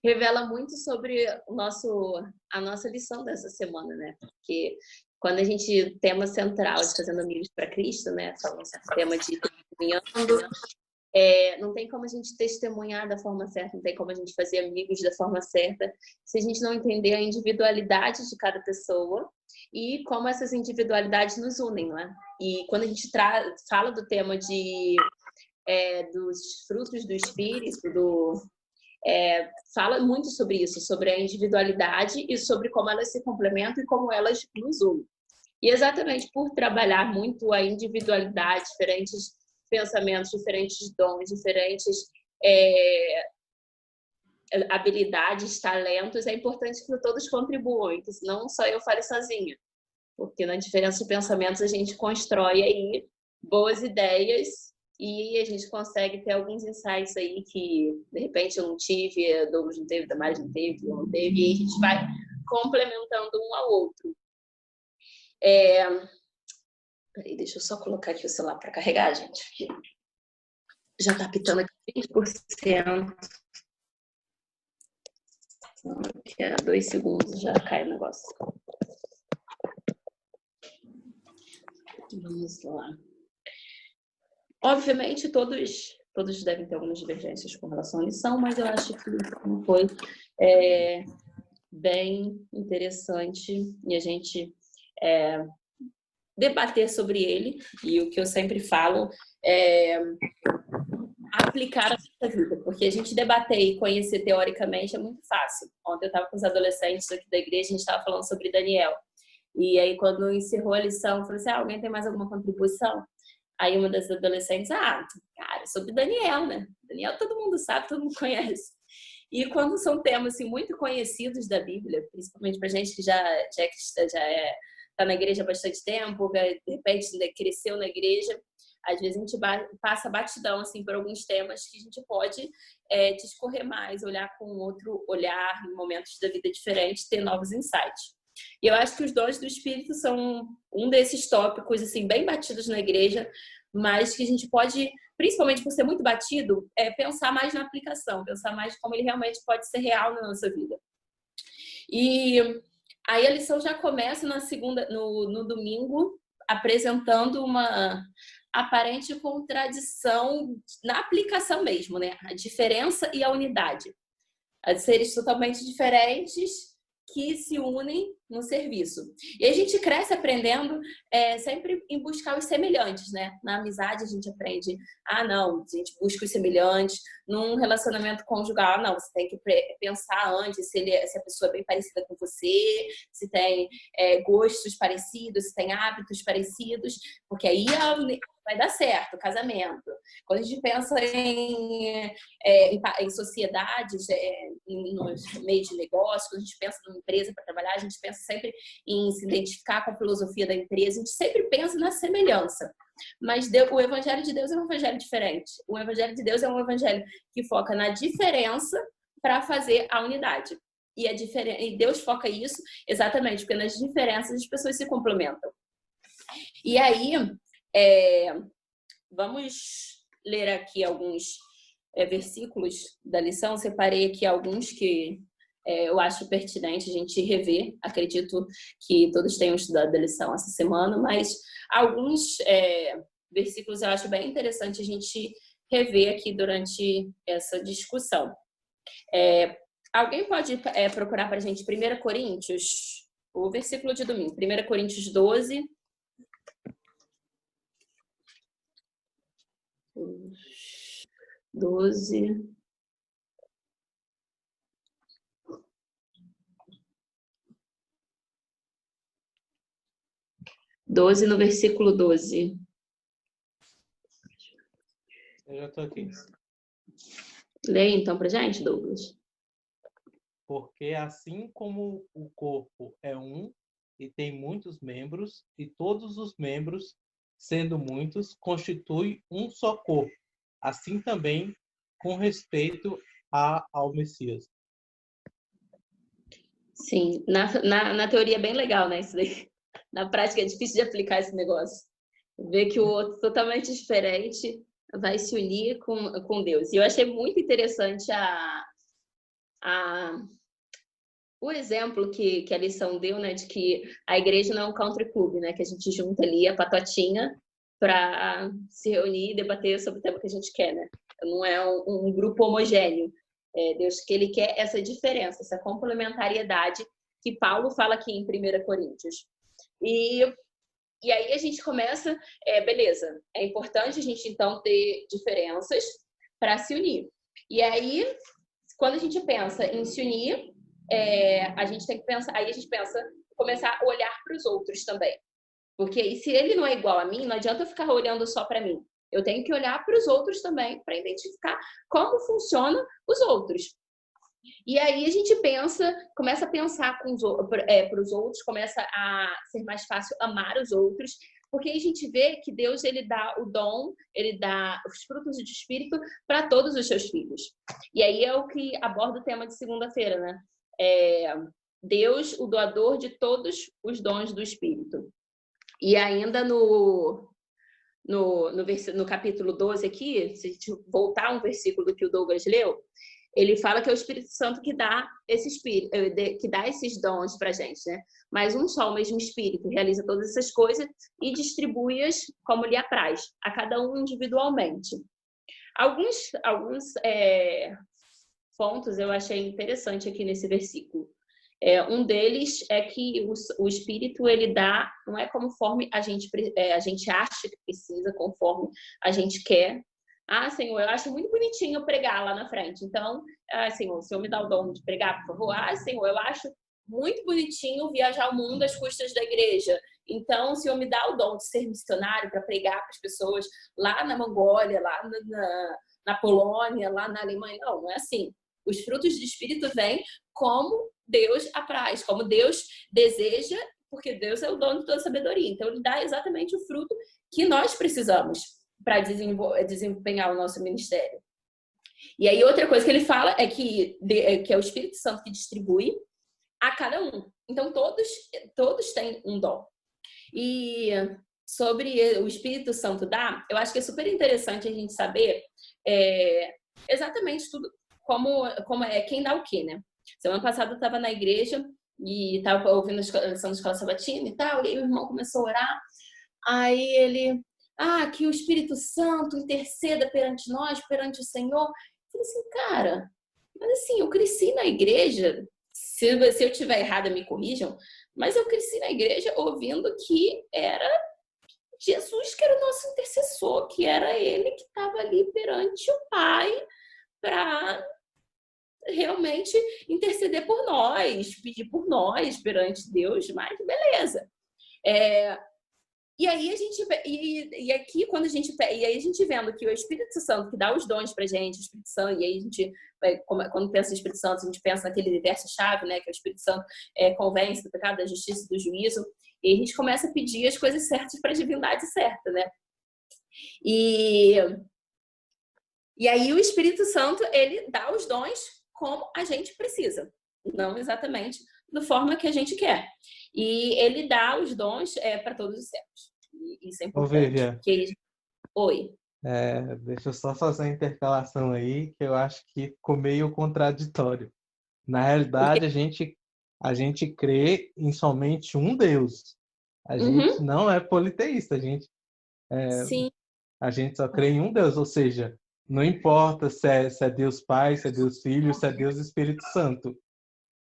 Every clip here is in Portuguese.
revela muito sobre a nossa lição dessa semana, né? Porque quando a gente, tema central de Fazendo Amigos para Cristo, né? Falando sobre o tema de testemunhando, não tem como a gente testemunhar da forma certa, não tem como a gente fazer amigos da forma certa, se a gente não entender a individualidade de cada pessoa e como essas individualidades nos unem, não é? E quando a gente fala do tema dos frutos do Espírito, fala muito sobre isso, sobre a individualidade e sobre como elas se complementam e como elas nos unem. E exatamente por trabalhar muito a individualidade, diferentes pensamentos, diferentes dons, diferentes habilidades, talentos, é importante que todos contribuam, e que senão só eu fale sozinha. Porque na diferença de pensamentos a gente constrói aí boas ideias e a gente consegue ter alguns insights aí que, de repente, eu não tive, a Douglas não teve, a Damares não teve, eu não teve, e a gente vai complementando um ao outro. Peraí, deixa eu só colocar aqui o celular para carregar, gente. Já está pitando aqui 20%. Daqui a 2 segundos já cai o negócio. Vamos lá. Obviamente, todos devem ter algumas divergências com relação à lição, mas eu acho que foi bem interessante e a gente debater sobre ele. E o que eu sempre falo é aplicar a nossa vida, porque a gente debater e conhecer teoricamente é muito fácil. Ontem eu estava com os adolescentes aqui da igreja, a gente estava falando sobre Daniel. E aí, quando encerrou a lição, eu falei assim, alguém tem mais alguma contribuição? Aí uma das adolescentes, cara, sobre Daniel, né? Daniel todo mundo sabe, todo mundo conhece. E quando são temas assim, muito conhecidos da Bíblia, principalmente para gente que já é cristã, está na igreja há bastante tempo, de repente cresceu na igreja, às vezes a gente passa batidão assim, por alguns temas que a gente pode discorrer mais, olhar com outro olhar em momentos da vida diferentes, ter novos insights. E eu acho que os dons do Espírito são um desses tópicos assim, bem batidos na igreja, mas que a gente pode, principalmente por ser muito batido, pensar mais na aplicação, pensar mais como ele realmente pode ser real na nossa vida. E aí a lição já começa no domingo, apresentando uma aparente contradição na aplicação mesmo, né? A diferença e a unidade. A seres totalmente diferentes que se unem no serviço. E a gente cresce aprendendo sempre em buscar os semelhantes, né? Na amizade a gente aprende, não, a gente busca os semelhantes. Num relacionamento conjugal, não, você tem que pensar antes se a pessoa é bem parecida com você, se tem gostos parecidos, se tem hábitos parecidos, porque aí vai dar certo o casamento. Quando a gente pensa em sociedades, nos meios de negócio, quando a gente pensa numa empresa para trabalhar, a gente pensa sempre em se identificar com a filosofia da empresa, a gente sempre pensa na semelhança. Mas o Evangelho de Deus é um evangelho diferente. O Evangelho de Deus é um evangelho que foca na diferença para fazer a unidade. E Deus foca isso exatamente, porque nas diferenças as pessoas se complementam. E aí, vamos ler aqui alguns versículos da lição. Separei aqui alguns que eu acho pertinente a gente rever. Acredito que todos tenham estudado a lição essa semana, mas alguns versículos eu acho bem interessante a gente rever aqui durante essa discussão. Alguém pode procurar para a gente 1 Coríntios, o versículo de domingo, 1 Coríntios 12. 12. No versículo 12. Eu já estou aqui. Leia então pra gente, Douglas. Porque assim como o corpo é um e tem muitos membros, e todos os membros, sendo muitos, constituem um só corpo. Assim também com respeito ao Messias. Sim, na teoria é bem legal, né? Isso daí. Na prática é difícil de aplicar esse negócio. Ver que o outro totalmente diferente vai se unir com Deus. E eu achei muito interessante o exemplo que a lição deu, né, de que a igreja não é um country club, né, que a gente junta ali a patotinha para se reunir e debater sobre o tema que a gente quer, né? Não é um grupo homogêneo. Deus, que ele quer essa diferença, essa complementariedade que Paulo fala aqui em 1 Coríntios. E aí a gente começa, beleza, é importante a gente então ter diferenças para se unir. E aí, quando a gente pensa em se unir, a gente tem que pensar, aí a gente pensa, começar a olhar para os outros também. Porque aí, se ele não é igual a mim, não adianta eu ficar olhando só para mim. Eu tenho que olhar para os outros também para identificar como funcionam os outros. E aí a gente começa a pensar para os outros, começa a ser mais fácil amar os outros, porque a gente vê que Deus ele dá o dom, ele dá os frutos do Espírito para todos os seus filhos. E aí é o que aborda o tema de segunda-feira, né? Deus, o doador de todos os dons do Espírito. E ainda no capítulo 12 aqui, se a gente voltar um versículo do que o Douglas leu, ele fala que é o Espírito Santo que dá esses dons para a gente, né? Mas um só, o mesmo Espírito, realiza todas essas coisas e distribui-as como lhe apraz, a cada um individualmente. Alguns pontos eu achei interessante aqui nesse versículo. Um deles é que o Espírito ele dá, não é conforme a gente acha que precisa, conforme a gente quer. Senhor, eu acho muito bonitinho pregar lá na frente. Então, Senhor, o Senhor me dá o dom de pregar, por favor. Senhor, eu acho muito bonitinho viajar o mundo às custas da igreja. Então, o Senhor me dá o dom de ser missionário para pregar para as pessoas lá na Mongólia, lá na Polônia, lá na Alemanha. Não é assim. Os frutos do Espírito vêm como Deus apraz, como Deus deseja, porque Deus é o dono de toda a sabedoria. Então, ele dá exatamente o fruto que nós precisamos para desempenhar o nosso ministério. E aí, outra coisa que ele fala é que é o Espírito Santo que distribui a cada um. Então, todos têm um dom. E sobre o Espírito Santo dar, eu acho que é super interessante a gente saber exatamente tudo, como é quem dá o quê, né? Semana passada eu estava na igreja e estava ouvindo a lição da escola sabatina e tal, e aí o irmão começou a orar, aí ele, que o Espírito Santo interceda perante nós, perante o Senhor. Eu falei assim, cara, mas assim, eu cresci na igreja, se eu estiver errada me corrijam, mas eu cresci na igreja ouvindo que era Jesus que era o nosso intercessor, que era ele que estava ali perante o Pai para realmente interceder por nós, pedir por nós perante Deus, mas beleza. E aí a gente e aqui quando a gente vendo que o Espírito Santo que dá os dons pra gente, o Espírito Santo, e aí a gente quando pensa no Espírito Santo, a gente pensa naquele verso-chave, né, que o Espírito Santo convence do pecado, da justiça e do juízo, e a gente começa a pedir as coisas certas para a divindade certa, né? E aí o Espírito Santo, ele dá os dons como a gente precisa, não exatamente da forma que a gente quer. E ele dá os dons para todos os servos. E isso é importante. Oi. Deixa eu só fazer uma intercalação aí, que eu acho que ficou meio contraditório. Na realidade, a gente crê em somente um Deus. A gente não é politeísta, Sim. A gente só crê em um Deus, ou seja, não importa se é Deus Pai, se é Deus Filho, se é Deus Espírito Santo.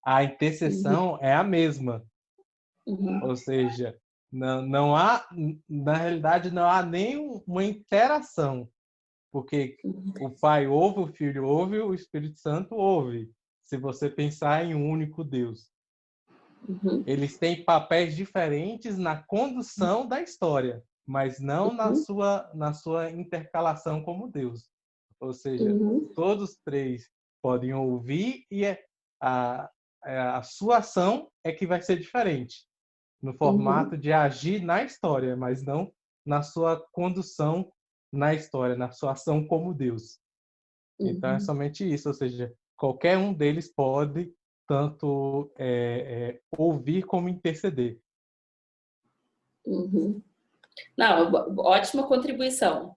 A intercessão é a mesma. Ou seja, não há, na realidade, não há nem uma interação, porque o Pai ouve, o Filho ouve, o Espírito Santo ouve, se você pensar em um único Deus. Eles têm papéis diferentes na condução da história, mas não na sua intercalação como Deus. Ou seja, todos três podem ouvir e a sua ação é que vai ser diferente no formato de agir na história, mas não na sua condução na história, na sua ação como Deus. Então é somente isso, ou seja, qualquer um deles pode tanto ouvir como interceder. Não, ótima contribuição.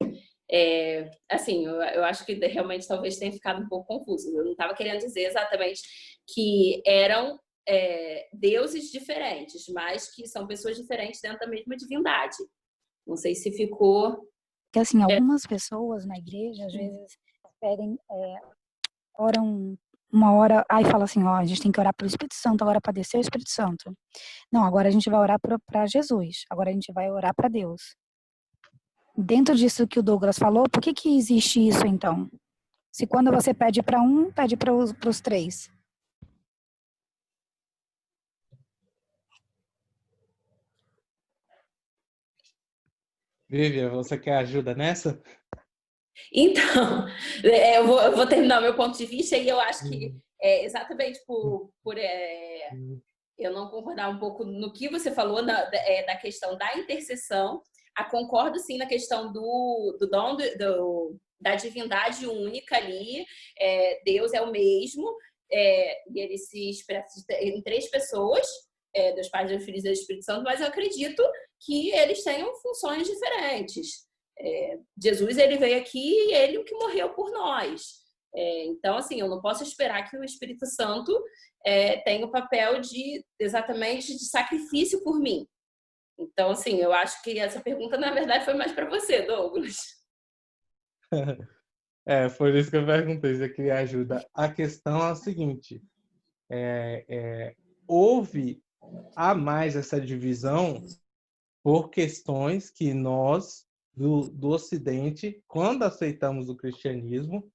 Assim, eu acho que realmente talvez tenha ficado um pouco confuso. Eu não estava querendo dizer exatamente que eram deuses diferentes, mas que são pessoas diferentes dentro da mesma divindade. Não sei se ficou... Porque, assim, algumas pessoas na igreja, às vezes, pedem, oram uma hora, aí fala assim, ó, a gente tem que orar pelo Espírito Santo, agora para descer o Espírito Santo. Não, agora a gente vai orar para Jesus, agora a gente vai orar para Deus. Dentro disso que o Douglas falou, por que existe isso, então? Se quando você pede para um, pede para os três. Vivian, você quer ajuda nessa? Então, eu vou terminar o meu ponto de vista e eu acho que exatamente por eu não concordar um pouco no que você falou da questão da intercessão, concordo sim na questão do dom da divindade única ali, Deus é o mesmo, e ele se expressa em três pessoas, dos Pais, dos Filhos e do Espírito Santo, mas eu acredito que eles tenham funções diferentes. Jesus, ele veio aqui e ele o que morreu por nós. Então, assim, eu não posso esperar que o Espírito Santo tenha o papel exatamente de sacrifício por mim. Então, assim, eu acho que essa pergunta, na verdade, foi mais para você, Douglas. Foi isso que eu perguntei, se eu queria ajuda. A questão é a seguinte, há mais essa divisão por questões que nós, do Ocidente, quando aceitamos o cristianismo,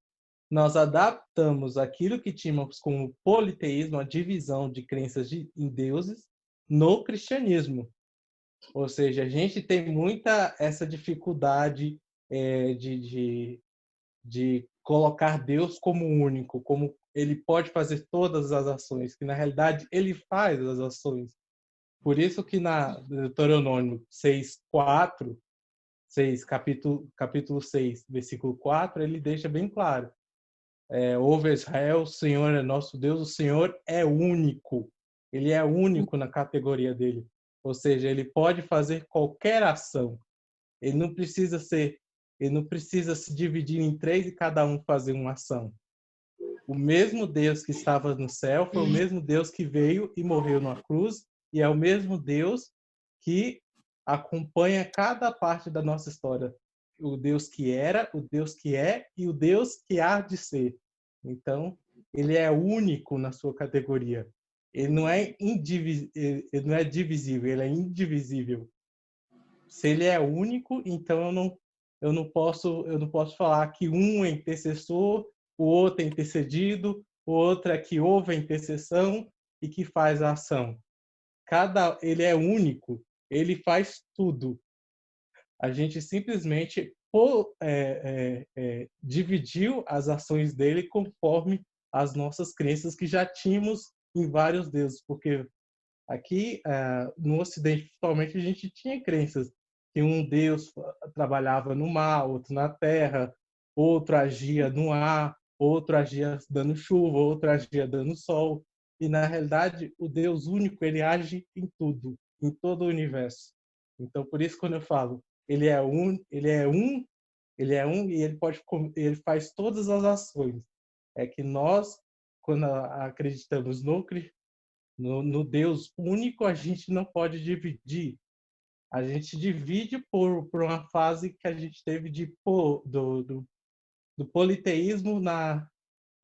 nós adaptamos aquilo que tínhamos como politeísmo, a divisão de crenças em deuses, no cristianismo. Ou seja, a gente tem muita essa dificuldade de colocar Deus como único, como ele pode fazer todas as ações, que na realidade ele faz as ações. Por isso que na Deuteronômio 6:4, capítulo 6, versículo 4, ele deixa bem claro. Ouve Israel, o Senhor é nosso Deus, o Senhor é único. Ele é único na categoria dele. Ou seja, ele pode fazer qualquer ação. Ele não precisa se dividir em três e cada um fazer uma ação. O mesmo Deus que estava no céu foi o mesmo Deus que veio e morreu na cruz, e é o mesmo Deus que acompanha cada parte da nossa história. O Deus que era, o Deus que é e o Deus que há de ser. Então, ele é único na sua categoria. Ele não é divisível, ele é indivisível. Se ele é único, então eu não posso falar que um é intercessor, o outro é intercedido, o outro é que ouve a intercessão e que faz a ação. Ele é único, ele faz tudo. A gente simplesmente dividiu as ações dele conforme as nossas crenças que já tínhamos em vários deuses, porque aqui no Ocidente, principalmente, a gente tinha crenças que um Deus trabalhava no mar, outro na terra, outro agia no ar, outro agia dando chuva, outro agia dando sol. E, na realidade, o Deus único, ele age em tudo, em todo o universo. Então, por isso, quando eu falo, ele é um e ele faz todas as ações. É que nós, quando acreditamos no Deus único, a gente não pode dividir. A gente divide por uma fase que a gente teve do politeísmo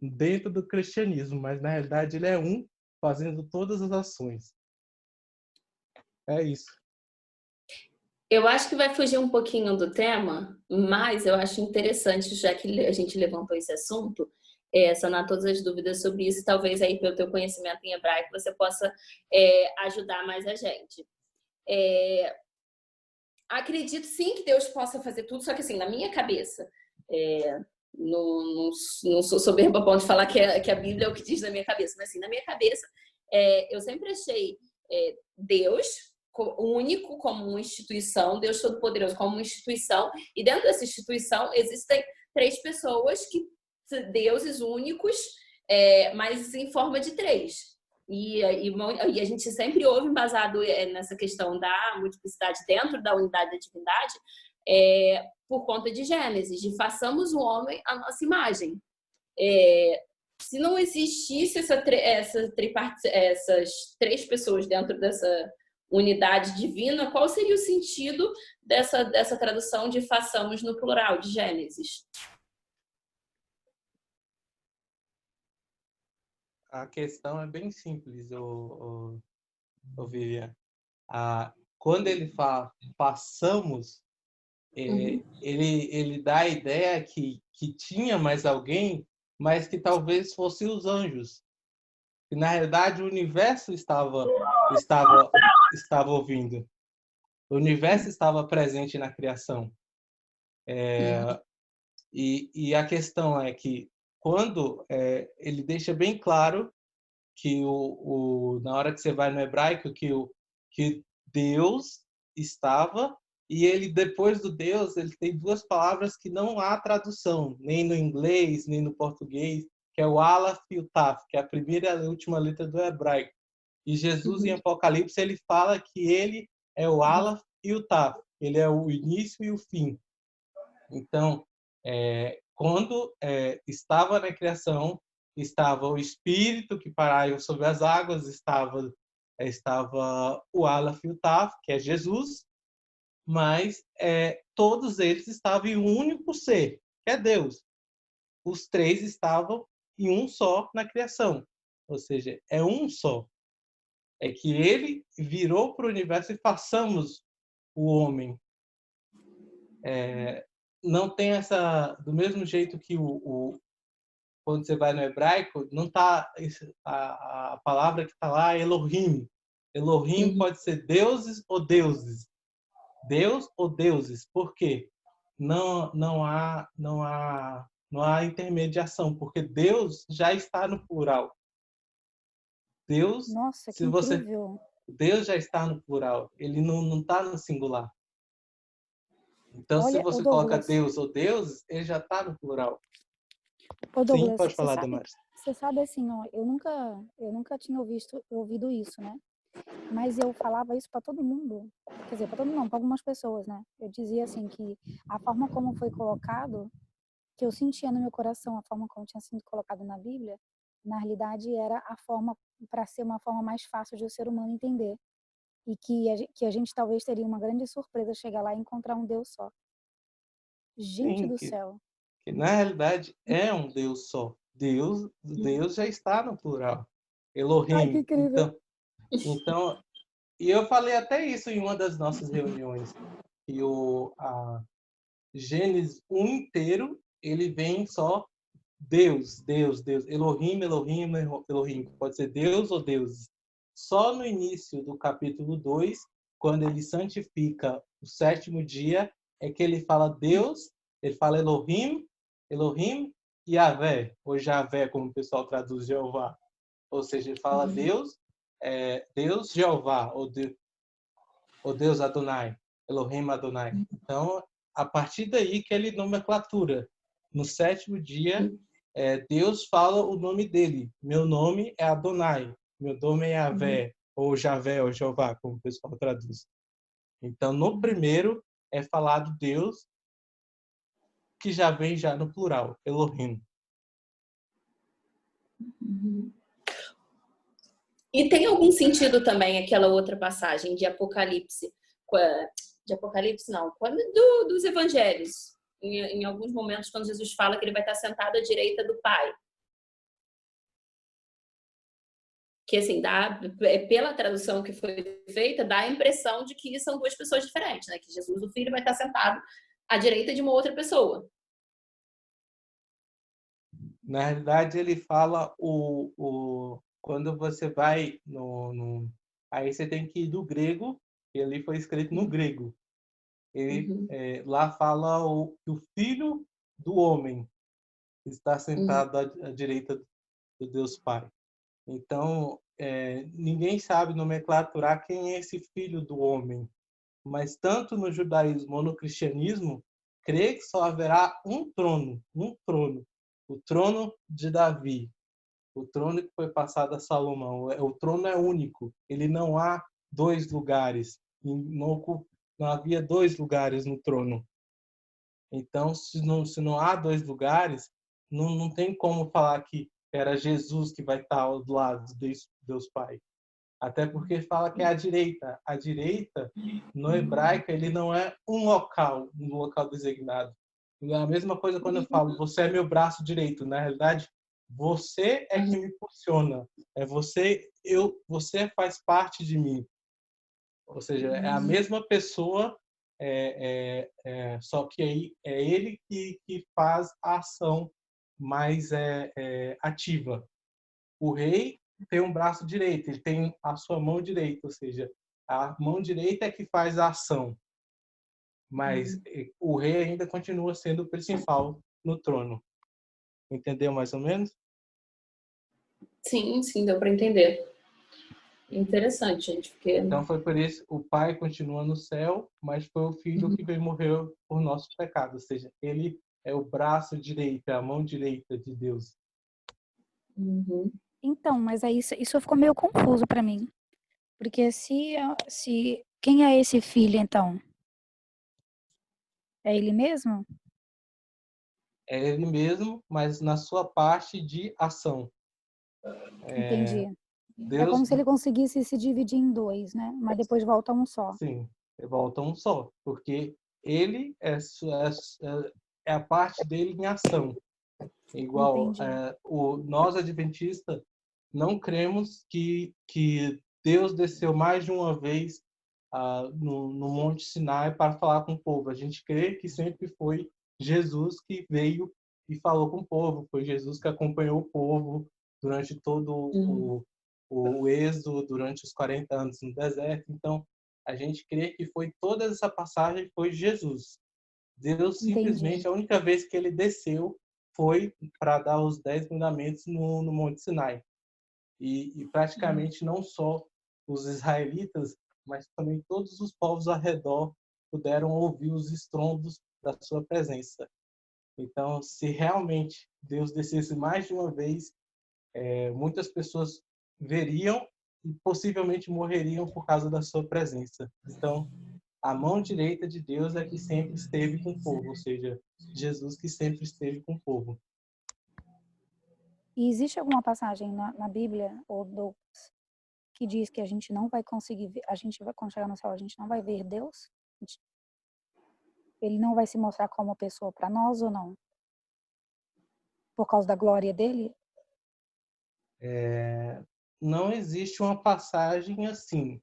dentro do cristianismo, mas na realidade ele é um, fazendo todas as ações. É isso. Eu acho que vai fugir um pouquinho do tema, mas eu acho interessante, já que a gente levantou esse assunto, sanar todas as dúvidas sobre isso, talvez aí pelo teu conhecimento em hebraico você possa ajudar mais a gente. Acredito sim que Deus possa fazer tudo, só que assim, na minha cabeça, não sou soberba a ponto de falar que a Bíblia é o que diz na minha cabeça, mas assim, na minha cabeça, eu sempre achei Deus único como uma instituição, Deus Todo-Poderoso como uma instituição, e dentro dessa instituição existem três pessoas, deuses únicos, mas em forma de três. E a gente sempre ouve embasado nessa questão da multiplicidade dentro da unidade da divindade, por conta de Gênesis, de façamos o homem à nossa imagem. Se não existisse essas três pessoas dentro dessa unidade divina, qual seria o sentido dessa tradução de façamos no plural, de Gênesis? A questão é bem simples, Vivian. Quando ele fala façamos, ele dá a ideia que tinha mais alguém, mas que talvez fossem os anjos. E, na realidade, o universo estava ouvindo. O universo estava presente na criação. E a questão é que, quando ele deixa bem claro que na hora que você vai no hebraico, que Deus estava, e ele, depois do Deus, ele tem duas palavras que não há tradução, nem no inglês, nem no português, que é o Aleph e o Taf, que é a primeira e a última letra do hebraico. E Jesus, em Apocalipse, ele fala que ele é o Aleph e o Taf, ele é o início e o fim. Então, quando estava na criação, estava o Espírito que parava sobre as águas, estava o Aleph e o Taf, que é Jesus, mas todos eles estavam em um único ser, que é Deus. Os três estavam em um só na criação, ou seja, é um só. É que ele virou para o universo e façamos o homem. Não tem do mesmo jeito que quando você vai no hebraico, não tá a palavra que está lá é Elohim. Elohim pode ser deuses ou deuses. Deus ou deuses. Por quê? Não há intermediação, porque Deus já está no plural. Deus, Nossa, que incrível. Deus já está no plural. Ele não está no singular. Então, Olha, se você coloca Deus ou deuses, ele já está no plural. Douglas, sim, pode falar, Damares. Você sabe assim, ó, eu nunca tinha ouvido isso, né? Mas eu falava isso para todo mundo. Quer dizer, para todo mundo não, para algumas pessoas, né? Eu dizia assim que a forma como foi colocado, que eu sentia no meu coração, a forma como tinha sido colocado na Bíblia, na realidade era a forma para ser uma forma mais fácil de o ser humano entender. E que a gente talvez teria uma grande surpresa chegar lá e encontrar um Deus só. Gente do céu. Que na realidade é um Deus só. Deus já está no plural. Elohim. Ai, que incrível. Então, e eu falei até isso em uma das nossas reuniões, que a Gênesis 1 inteiro, ele vem só Deus, Deus, Deus, Elohim, Elohim, Elohim. Pode ser Deus ou deuses. Só no início do capítulo 2, quando ele santifica o sétimo dia, é que ele fala Deus, ele fala Elohim, Elohim e Yahvé, ou Javé, como o pessoal traduz Jeová. Ou seja, ele fala Deus, Deus Jeová, ou Deus Adonai, Elohim Adonai. Então, a partir daí que ele nomenclatura. No sétimo dia, Deus fala o nome dele. Meu nome é Adonai, meu nome é Yahvé, ou Javé, ou Jeová, como o pessoal traduz. Então, no primeiro é falado Deus, que já vem já no plural, Elohim. E tem algum sentido também aquela outra passagem de Apocalipse? De Apocalipse, não. Dos evangelhos. Em alguns momentos, quando Jesus fala que ele vai estar sentado à direita do Pai. Que, assim, pela tradução que foi feita, dá a impressão de que são duas pessoas diferentes, né? Que Jesus, o Filho, vai estar sentado à direita de uma outra pessoa. Na realidade, ele fala quando você vai aí você tem que ir do grego, e ali foi escrito no grego. Ele lá fala que o Filho do Homem está sentado à direita do Deus Pai. Então, ninguém sabe nomenclaturar quem é esse Filho do Homem. Mas tanto no judaísmo ou no cristianismo, crê que só haverá um trono, o trono de Davi, o trono que foi passado a Salomão. O trono é único, ele não há dois lugares, não havia dois lugares no trono. Então, se não há dois lugares, não tem como falar que era Jesus que vai estar ao lado de Deus Pai. Até porque fala que é a direita. A direita, no hebraico, ele não é um local designado. É a mesma coisa quando eu falo, você é meu braço direito. Na realidade, você é que me impulsiona. É você faz parte de mim. Ou seja, é a mesma pessoa, só que aí é ele que faz a ação mais ativa. O rei tem um braço direito, ele tem a sua mão direita, ou seja, a mão direita é que faz a ação, mas o rei ainda continua sendo o principal no trono. Entendeu mais ou menos? Sim, sim, deu para entender. Interessante, gente, porque Então foi por isso o pai continua no céu, mas foi o filho que veio morrer por nossos pecados, ou seja, ele é o braço direito, é a mão direita de Deus. Então, mas aí isso ficou meio confuso para mim. Porque se quem é esse filho, então? É ele mesmo? É ele mesmo, mas na sua parte de ação. Entendi. É Deus, como se ele conseguisse se dividir em dois, né? Mas depois volta a um só. sim, volta um só, porque ele é a parte dele em ação. Igual Entendi. nós adventistas não cremos que Deus desceu mais de uma vez no Monte Sinai para falar com o povo. A gente crê que sempre foi Jesus que veio e falou com o povo. Foi Jesus que acompanhou o povo durante todo o êxodo, durante os 40 anos no deserto. Então, a gente crê que foi toda essa passagem foi Jesus. Deus Entendi. simplesmente, a única vez que ele desceu foi para dar os 10 mandamentos no Monte Sinai. E praticamente não só os israelitas, mas também todos os povos ao redor puderam ouvir os estrondos da sua presença. Então, se realmente Deus descesse mais de uma vez, muitas pessoas veriam e possivelmente morreriam por causa da sua presença. Então, a mão direita de Deus é que sempre esteve com o povo, ou seja, Jesus que sempre esteve com o povo. E existe alguma passagem na Bíblia que diz que a gente não vai conseguir ver, quando chegar no céu, a gente não vai ver Deus? Ele não vai se mostrar como pessoa para nós ou não? Por causa da glória dele? Não existe uma passagem assim.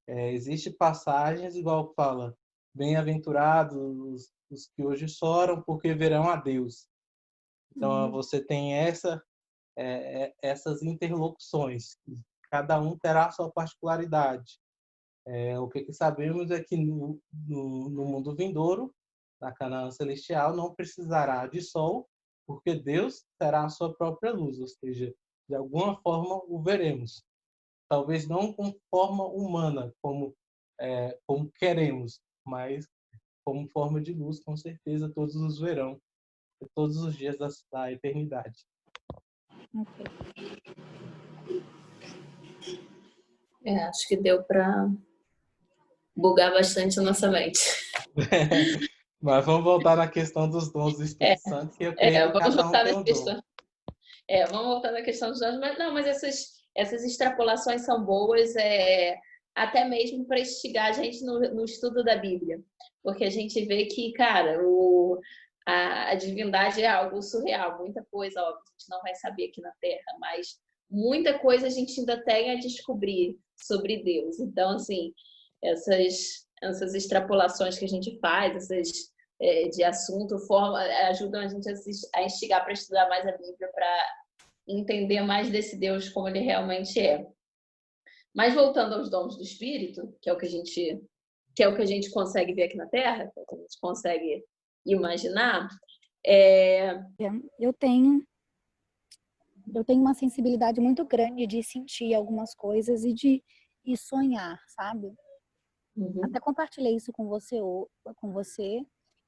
Existe passagens igual fala, bem-aventurados os que hoje choram, porque verão a Deus. Então você tem essas interlocuções. Cada um terá a sua particularidade. O que sabemos é que no mundo vindouro, na Canaã celestial, não precisará de sol, porque Deus terá a sua própria luz, ou seja, de alguma forma o veremos. Talvez não com forma humana, como queremos, mas como forma de luz, com certeza todos os verão, todos os dias da eternidade. Ok. acho que deu para bugar bastante a nossa mente. Mas vamos voltar na questão dos dons do Espírito Santo, que eu creio que Vamos cada um voltar tem nessa um dom. questão. Vamos voltar na questão dos dons, mas não, mas essas extrapolações são boas, até mesmo para instigar a gente no estudo da Bíblia, porque a gente vê que, cara, a divindade é algo surreal, muita coisa, óbvio, a gente não vai saber aqui na Terra, mas muita coisa a gente ainda tem a descobrir sobre Deus. Então, assim, essas extrapolações que a gente faz, de assunto, ajudam a gente a instigar para estudar mais a Bíblia, para entender mais desse Deus como ele realmente é. Mas voltando aos dons do Espírito, que é o que a gente consegue ver aqui na Terra, que é o que a gente consegue imaginar, Eu tenho uma sensibilidade muito grande de sentir algumas coisas e sonhar, sabe? Até compartilhei isso com você,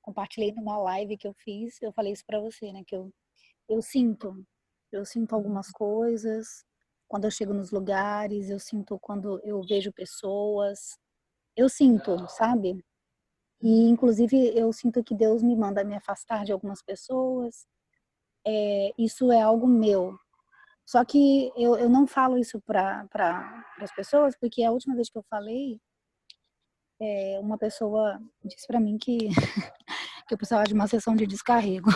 compartilhei numa live que eu fiz, eu falei isso para você, né, que eu sinto algumas coisas quando eu chego nos lugares, eu sinto quando eu vejo pessoas, eu sinto, sabe? E, inclusive, eu sinto que Deus me manda me afastar de algumas pessoas. Isso é algo meu. Só que eu não falo isso para as pessoas, porque a última vez que eu falei, uma pessoa disse para mim que, que eu precisava de uma sessão de descarrego.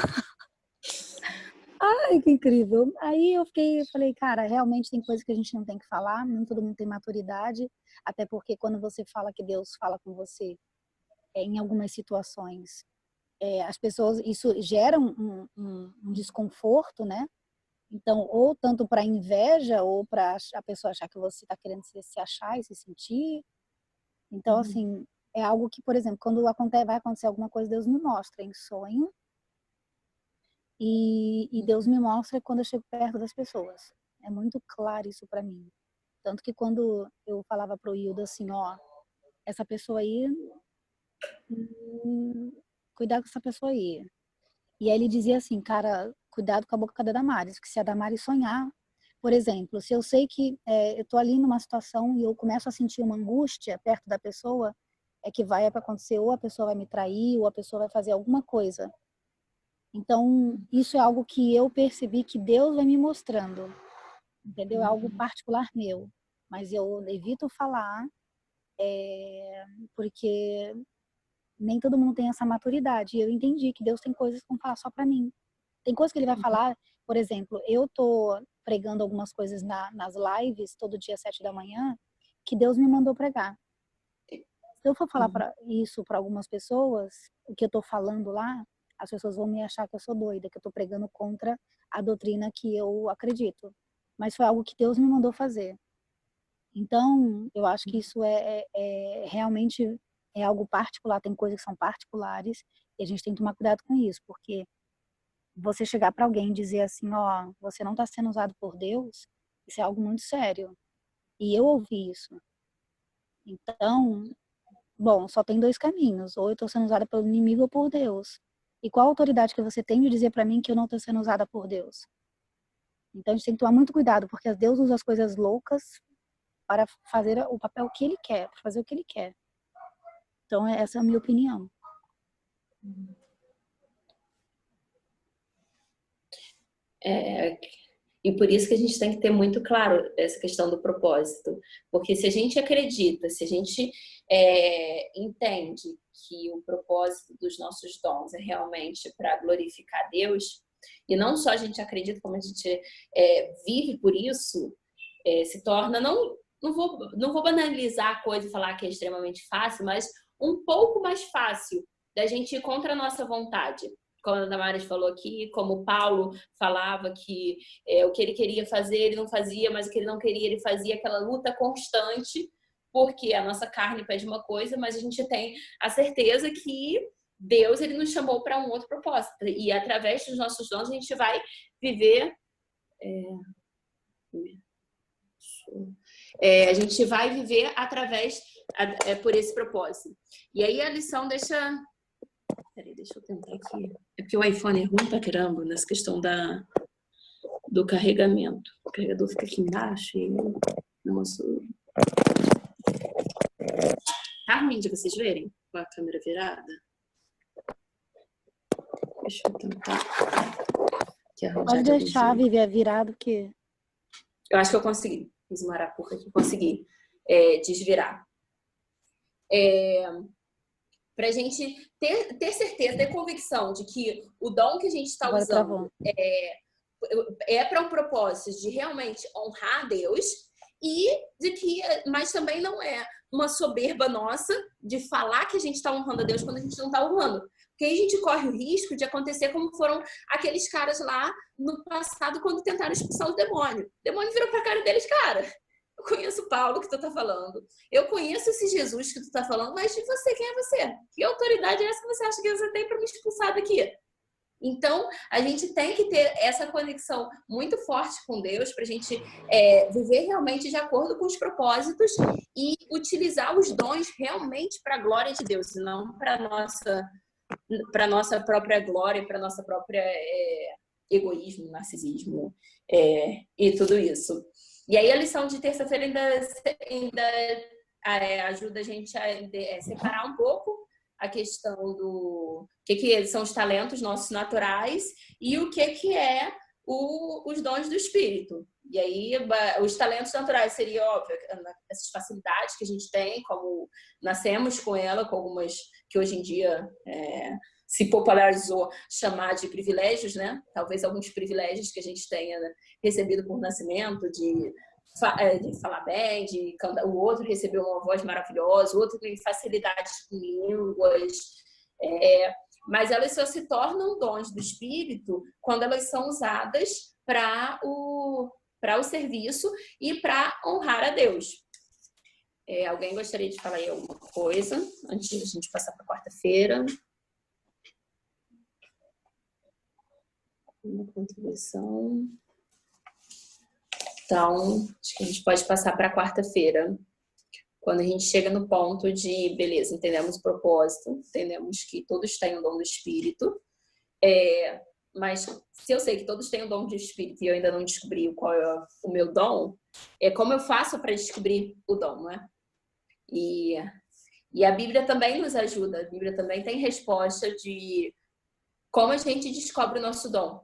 Ai, que incrível. Aí eu falei, cara, realmente tem coisas que a gente não tem que falar, nem todo mundo tem maturidade, até porque quando você fala que Deus fala com você, em algumas situações, as pessoas, isso gera um desconforto, né? Então, ou tanto para inveja, ou para a pessoa achar que você está querendo se achar e se sentir. Então, assim, é algo que, por exemplo, quando vai acontecer alguma coisa, Deus me mostra em sonho, e Deus me mostra quando eu chego perto das pessoas. É muito claro isso para mim. Tanto que quando eu falava pro Hildo assim, ó, essa pessoa aí, cuidado com essa pessoa aí. E aí ele dizia assim, cara, cuidado com a boca da Damares, porque se a Damares sonhar, por exemplo, se eu sei que eu tô ali numa situação e eu começo a sentir uma angústia perto da pessoa, é que vai acontecer, ou a pessoa vai me trair, ou a pessoa vai fazer alguma coisa. Então, isso é algo que eu percebi que Deus vai me mostrando, entendeu? É algo particular meu, mas eu evito falar, porque nem todo mundo tem essa maturidade. E eu entendi que Deus tem coisas que vão falar só para mim. Tem coisas que ele vai falar, por exemplo, eu tô pregando algumas coisas nas lives, todo dia 7 da manhã, que Deus me mandou pregar. Se eu for falar isso para algumas pessoas, o que eu tô falando lá, as pessoas vão me achar que eu sou doida, que eu tô pregando contra a doutrina que eu acredito. Mas foi algo que Deus me mandou fazer. Então, eu acho que isso realmente é algo particular, tem coisas que são particulares, e a gente tem que tomar cuidado com isso, porque você chegar para alguém e dizer assim, ó, você não está sendo usado por Deus, isso é algo muito sério. E eu ouvi isso. Então, bom, só tem dois caminhos, ou eu estou sendo usada pelo inimigo ou por Deus. E qual a autoridade que você tem de dizer para mim que eu não estou sendo usada por Deus? Então, a gente tem que tomar muito cuidado, porque Deus usa as coisas loucas para fazer o papel que Ele quer, para fazer o que Ele quer. Então, essa é a minha opinião. E por isso que a gente tem que ter muito claro essa questão do propósito. Porque se a gente acredita, se a gente entende que o propósito dos nossos dons é realmente para glorificar Deus, e não só a gente acredita, como a gente vive por isso, se torna, não vou banalizar a coisa e falar que é extremamente fácil, mas um pouco mais fácil da gente ir contra a nossa vontade. Como a Damares falou aqui, como Paulo falava que o que ele queria fazer, ele não fazia, mas o que ele não queria, ele fazia, aquela luta constante, porque a nossa carne pede uma coisa, mas a gente tem a certeza que Deus ele nos chamou para um outro propósito. E através dos nossos dons a gente vai viver... a gente vai viver através por esse propósito. E aí a lição deixa... Peraí, deixa eu tentar aqui. É porque o iPhone é ruim pra caramba nessa questão do carregamento. O carregador fica aqui embaixo e... Nossa... Tá ruim de vocês verem com a câmera virada? Deixa eu tentar... Pode deixar, Vivi, virado que... Eu acho que eu consegui. Fiz uma arapuca aqui, consegui desvirar. Pra gente ter certeza, ter convicção de que o dom que a gente está usando é para um propósito de realmente honrar a Deus e de que, mas também não é uma soberba nossa de falar que a gente está honrando a Deus quando a gente não está honrando. Porque aí a gente corre o risco de acontecer como foram aqueles caras lá no passado quando tentaram expulsar o demônio. O demônio virou pra cara deles, cara, eu conheço o Paulo que tu tá falando, eu conheço esse Jesus que tu tá falando, mas de você, quem é você? Que autoridade é essa que você acha que você tem para me expulsar daqui? Então, a gente tem que ter essa conexão muito forte com Deus para a gente viver realmente de acordo com os propósitos e utilizar os dons realmente para a glória de Deus, e não para nossa própria glória, para nossa própria egoísmo, narcisismo e tudo isso. E aí a lição de terça-feira ainda ajuda a gente a separar um pouco a questão do que são os talentos nossos naturais e o que é os dons do Espírito. E aí, os talentos naturais seriam, óbvio, essas facilidades que a gente tem, como nascemos com ela, com algumas que hoje em dia se popularizou chamar de privilégios, né? Talvez alguns privilégios que a gente tenha recebido por nascimento, de falar bem, de cantar. O outro recebeu uma voz maravilhosa, o outro tem facilidades com línguas, mas elas só se tornam dons do Espírito quando elas são usadas para o serviço e para honrar a Deus. Alguém gostaria de falar aí alguma coisa antes de a gente passar para quarta-feira? Uma contribuição. Então, acho que a gente pode passar para quarta-feira, quando a gente chega no ponto de, beleza, entendemos o propósito, entendemos que todos têm o dom do Espírito, mas se eu sei que todos têm o dom do Espírito e eu ainda não descobri qual é o meu dom, como eu faço para descobrir o dom, não é? E a Bíblia também nos ajuda, a Bíblia também tem resposta de como a gente descobre o nosso dom.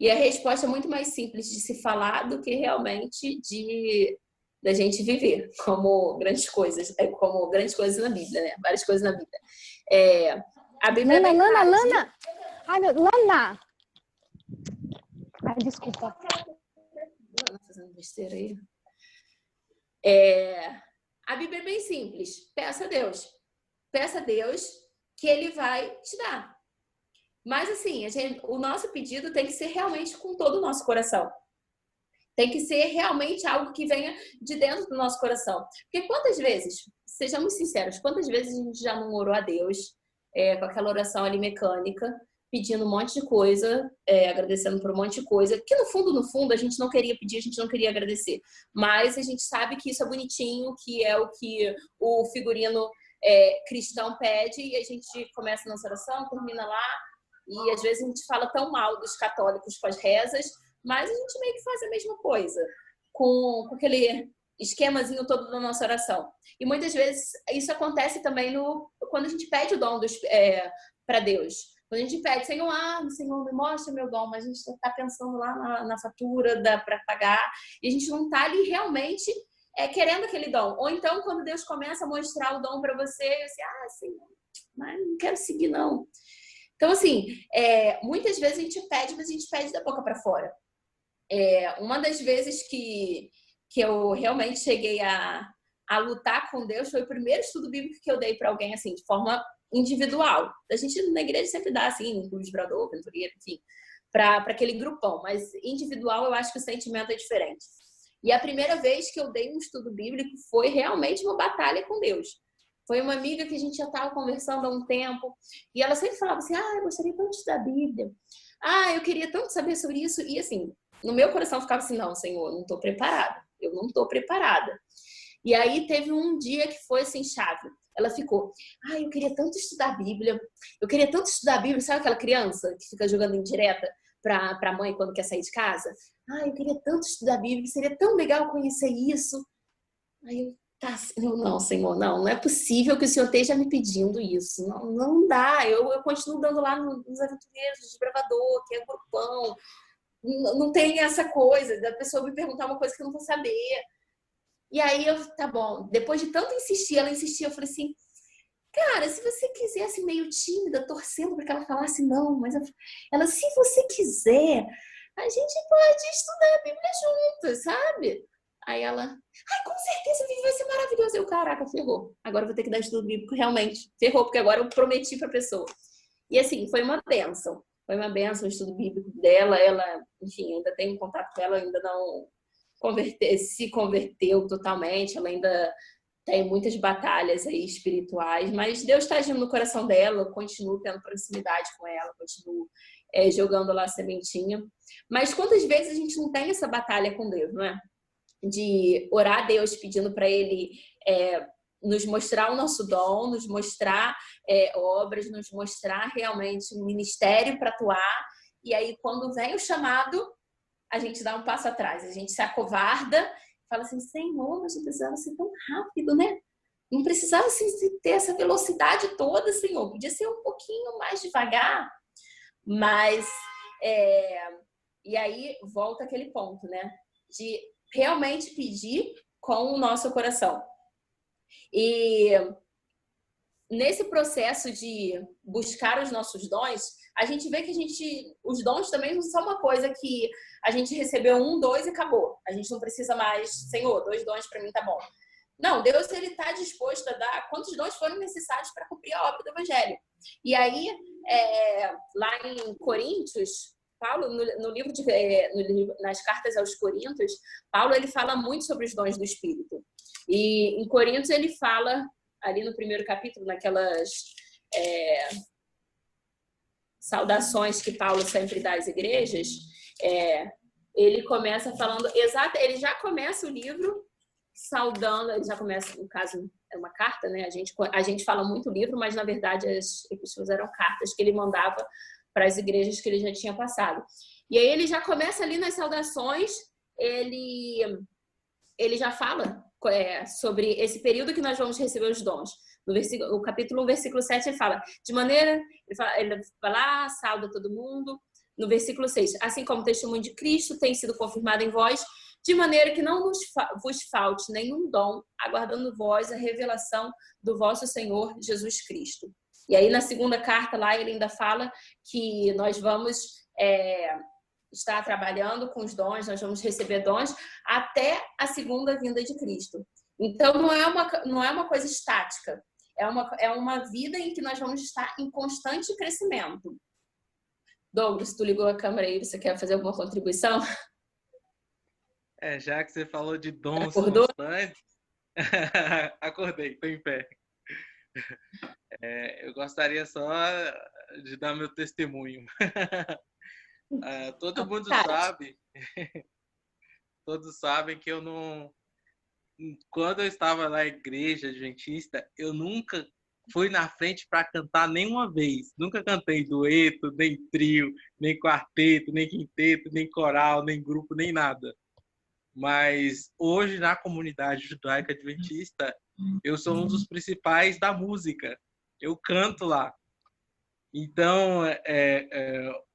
E a resposta é muito mais simples de se falar do que realmente da gente viver como grandes coisas na Bíblia, né? Várias coisas na Bíblia. A Bíblia Lana! Ai, meu... Lana! Ai, desculpa. Fazendo besteira aí. A Bíblia é bem simples. Peça a Deus. Peça a Deus que Ele vai te dar. Mas, assim, o nosso pedido tem que ser realmente com todo o nosso coração. Tem que ser realmente algo que venha de dentro do nosso coração. Porque quantas vezes, sejamos sinceros, quantas vezes a gente já não orou a Deus com aquela oração ali mecânica, pedindo um monte de coisa, agradecendo por um monte de coisa, que no fundo, a gente não queria pedir, a gente não queria agradecer. Mas a gente sabe que isso é bonitinho, que é o que o figurino cristão pede, e a gente começa a nossa oração, termina lá, e às vezes a gente fala tão mal dos católicos com as rezas, mas a gente meio que faz a mesma coisa, com aquele esquemazinho todo da nossa oração. E muitas vezes isso acontece também quando a gente pede o dom para Deus. Quando a gente pede, Senhor, Senhor, me mostra meu dom, mas a gente está pensando lá na fatura para pagar, e a gente não está ali realmente querendo aquele dom. Ou então, quando Deus começa a mostrar o dom para você, você, Senhor, mas não quero seguir, não. Então, assim, muitas vezes a gente pede, mas a gente pede da boca para fora. Uma das vezes que eu realmente cheguei a lutar com Deus foi o primeiro estudo bíblico que eu dei para alguém, assim, de forma individual. A gente na igreja sempre dá, assim, um clube de brador, aventureiro, enfim, para aquele grupão. Mas individual eu acho que o sentimento é diferente. E a primeira vez que eu dei um estudo bíblico foi realmente uma batalha com Deus. Foi uma amiga que a gente já estava conversando há um tempo, e ela sempre falava assim, eu gostaria tanto de estudar a Bíblia. Eu queria tanto saber sobre isso. E assim, no meu coração ficava assim, não, Senhor, não estou preparada. Eu não estou preparada. E aí teve um dia que foi assim, chave. Ela ficou, eu queria tanto estudar a Bíblia. Eu queria tanto estudar a Bíblia. Sabe aquela criança que fica jogando indireta para a mãe quando quer sair de casa? Eu queria tanto estudar a Bíblia. Seria tão legal conhecer isso. Aí eu, não, Senhor, não é possível que o Senhor esteja me pedindo isso. Não dá. Eu continuo dando lá nos aventureiros, desbravador, que é grupão. Não tem essa coisa da pessoa me perguntar uma coisa que eu não vou saber. E aí tá bom. Depois de tanto insistir, ela insistia, eu falei assim, cara, se você quisesse meio tímida, torcendo para que ela falasse não, mas ela, se você quiser, a gente pode estudar a Bíblia juntas, sabe? Aí ela, com certeza, o vídeo vai ser maravilhoso. Eu, caraca, ferrou. Agora eu vou ter que dar estudo bíblico, realmente. Ferrou, porque agora eu prometi pra pessoa. E assim, foi uma bênção. Foi uma bênção o estudo bíblico dela. Ela, enfim, ainda tenho contato com ela, ainda não se converteu totalmente. Ela ainda tem muitas batalhas aí espirituais, mas Deus está agindo no coração dela. Eu continuo tendo proximidade com ela, continuo jogando lá a sementinha. Mas quantas vezes a gente não tem essa batalha com Deus, não é? De orar a Deus pedindo para Ele nos mostrar o nosso dom, nos mostrar obras, nos mostrar realmente um ministério para atuar. E aí, quando vem o chamado, a gente dá um passo atrás, a gente se acovarda, fala assim, Senhor, mas eu precisava ser tão rápido, né? Não precisava assim, ter essa velocidade toda, Senhor. Podia ser um pouquinho mais devagar, mas... E aí volta aquele ponto, né? De realmente pedir com o nosso coração. E nesse processo de buscar os nossos dons, a gente vê que os dons também não são uma coisa que a gente recebeu 1, 2 e acabou. A gente não precisa mais, Senhor, 2 dons para mim tá bom. Não, Deus ele está disposto a dar quantos dons foram necessários para cumprir a obra do Evangelho. E aí, lá em Coríntios, Paulo, no livro nas cartas aos Coríntios, Paulo ele fala muito sobre os dons do Espírito. E em Coríntios ele fala, ali no primeiro capítulo, naquelas saudações que Paulo sempre dá às igrejas, ele começa falando, ele já começa o livro saudando, ele já começa, no caso, é uma carta, né? A gente fala muito livro, mas na verdade as epístolas eram cartas que ele mandava para as igrejas que ele já tinha passado. E aí ele já começa ali nas saudações, ele já fala sobre esse período que nós vamos receber os dons. No capítulo 1, versículo 7, ele fala, ele fala, sauda todo mundo. No versículo 6, assim como o testemunho de Cristo tem sido confirmado em vós, de maneira que não vos falte nenhum dom, aguardando vós a revelação do vosso Senhor Jesus Cristo. E aí, na segunda carta, lá, ele ainda fala que nós vamos estar trabalhando com os dons, nós vamos receber dons até a segunda vinda de Cristo. Então, não é uma coisa estática, é uma vida em que nós vamos estar em constante crescimento. Douglas, tu ligou a câmera aí, você quer fazer alguma contribuição? Já que você falou de dons Acordou? constantes, acordei, tô em pé. Eu gostaria só de dar meu testemunho. Todo mundo sabe, todos sabem que eu não... Quando eu estava na igreja adventista, eu nunca fui na frente para cantar nenhuma vez. Nunca cantei dueto, nem trio, nem quarteto, nem quinteto, nem coral, nem grupo, nem nada. Mas hoje, na comunidade judaica adventista, eu sou um dos principais da música. Eu canto lá. Então,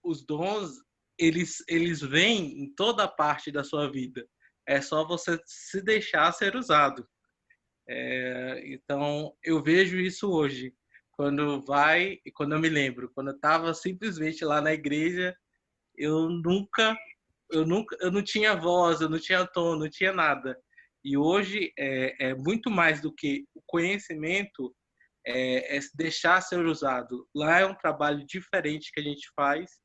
os dons, eles vêm em toda parte da sua vida. É só você se deixar ser usado. Então, eu vejo isso hoje. Quando eu me lembro, quando eu estava simplesmente lá na igreja, eu não tinha voz, eu não tinha tom, não tinha nada. E hoje é muito mais do que o conhecimento, se deixar ser usado. Lá é um trabalho diferente que a gente faz.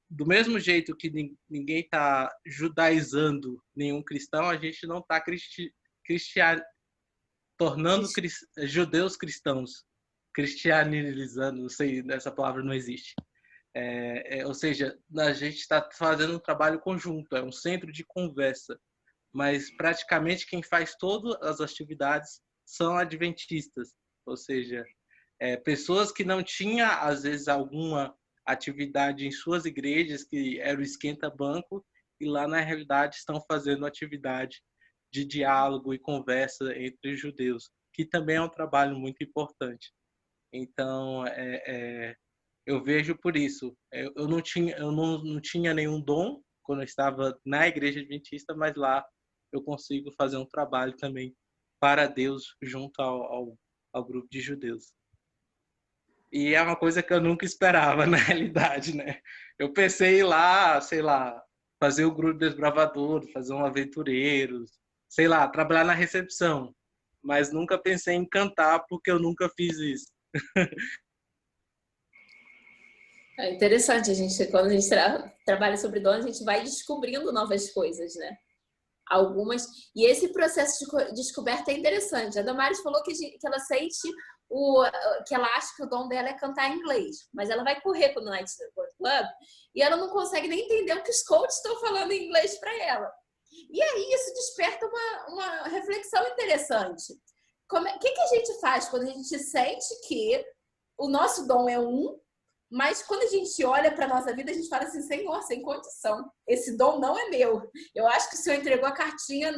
Do mesmo jeito que ninguém está judaizando nenhum cristão, a gente não está tornando judeus cristãos, cristianizando, não sei, essa palavra não existe. Ou seja, a gente está fazendo um trabalho conjunto, é um centro de conversa, mas praticamente quem faz todas as atividades são adventistas, ou seja, pessoas que não tinham, às vezes, alguma atividade em suas igrejas, que era o esquenta-banco, e lá, na realidade, estão fazendo atividade de diálogo e conversa entre judeus, que também é um trabalho muito importante. Então, eu vejo por isso. Eu não tinha nenhum dom quando eu estava na igreja adventista, mas lá eu consigo fazer um trabalho também para Deus junto ao grupo de judeus. E é uma coisa que eu nunca esperava, na realidade, né? Eu pensei em ir lá, sei lá, fazer o grupo desbravador, fazer um aventureiros, sei lá, trabalhar na recepção. Mas nunca pensei em cantar, porque eu nunca fiz isso. É interessante, quando a gente trabalha sobre dons, a gente vai descobrindo novas coisas, né? Algumas. E esse processo de descoberta é interessante. A Damares falou que ela sente que ela acha que o dom dela é cantar em inglês, mas ela vai correr com o Night Club e ela não consegue nem entender o que os coaches estão falando em inglês para ela. E aí isso desperta uma reflexão interessante. O que a gente faz quando a gente sente que o nosso dom é mas quando a gente olha para a nossa vida, a gente fala assim, Senhor, sem condição, esse dom não é meu. Eu acho que o Senhor entregou a cartinha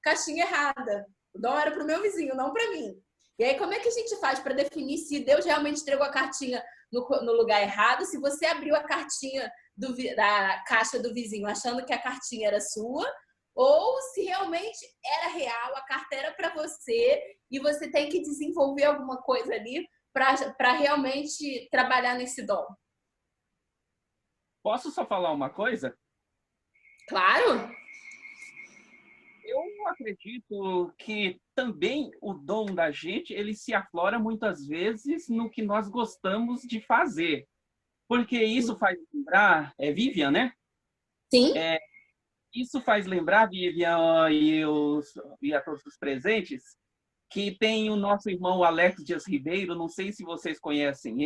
caixinha errada. O dom era para o meu vizinho, não para mim. E aí, como é que a gente faz para definir se Deus realmente entregou a cartinha no lugar errado? Se você abriu a cartinha da caixa do vizinho achando que a cartinha era sua, ou se realmente era real, a carta era para você e você tem que desenvolver alguma coisa ali para realmente trabalhar nesse dom. Posso só falar uma coisa? Claro. Eu acredito que também o dom da gente, ele se aflora muitas vezes no que nós gostamos de fazer. Porque isso faz lembrar, Vivian, né? Sim. Isso faz lembrar, Vivian e a todos os presentes, que tem o nosso irmão Alex Dias Ribeiro, não sei se vocês conhecem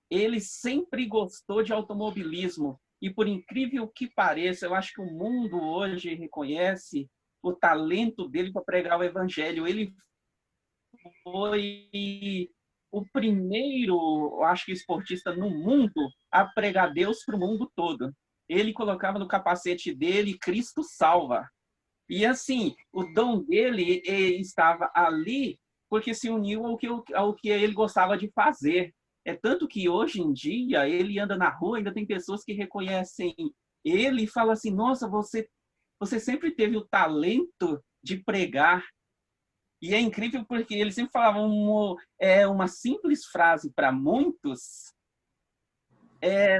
ele sempre gostou de automobilismo. E por incrível que pareça, eu acho que o mundo hoje reconhece o talento dele para pregar o evangelho. Ele foi o primeiro, acho que esportista no mundo a pregar Deus para o mundo todo. Ele colocava no capacete dele Cristo salva. E assim, o dom dele estava ali porque se uniu ao que ele gostava de fazer. É tanto que hoje em dia ele anda na rua, ainda tem pessoas que reconhecem ele e falam assim: nossa, você sempre teve o talento de pregar. E é incrível porque ele sempre falava uma simples frase para muitos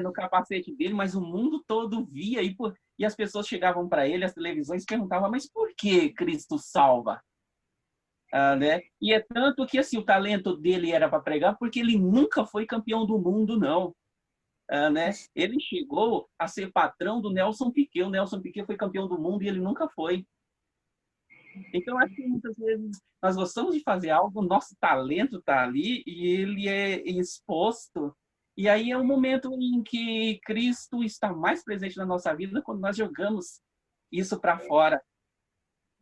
no capacete dele, mas o mundo todo via e as pessoas chegavam para ele, as televisões perguntavam: mas por que Cristo salva? Né? E é tanto que assim, o talento dele era para pregar porque ele nunca foi campeão do mundo, não. Né? Ele chegou a ser patrão do Nelson Piquet. O Nelson Piquet foi campeão do mundo e ele nunca foi. Então, acho que muitas vezes nós gostamos de fazer algo, o nosso talento está ali e ele é exposto. E aí é o momento em que Cristo está mais presente na nossa vida quando nós jogamos isso para fora.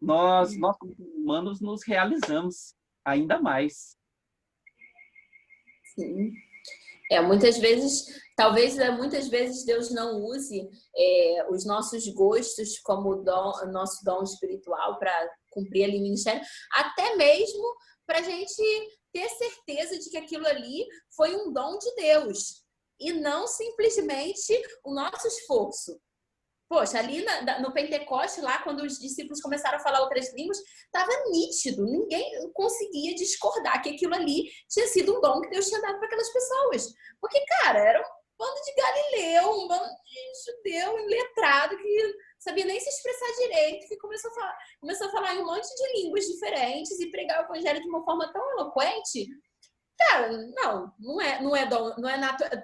Nós como humanos, nos realizamos ainda mais. Sim. Muitas vezes Deus não use os nossos gostos como nosso dom espiritual para cumprir ali o ministério, até mesmo para a gente ter certeza de que aquilo ali foi um dom de Deus e não simplesmente o nosso esforço. Poxa, ali no Pentecoste, lá, quando os discípulos começaram a falar outras línguas, estava nítido, ninguém conseguia discordar que aquilo ali tinha sido um dom que Deus tinha dado para aquelas pessoas. Porque, cara, era um bando de galileu, um bando de judeu iletrado que sabia nem se expressar direito, que começou a falar em um monte de línguas diferentes e pregar o evangelho de uma forma tão eloquente. Cara, não é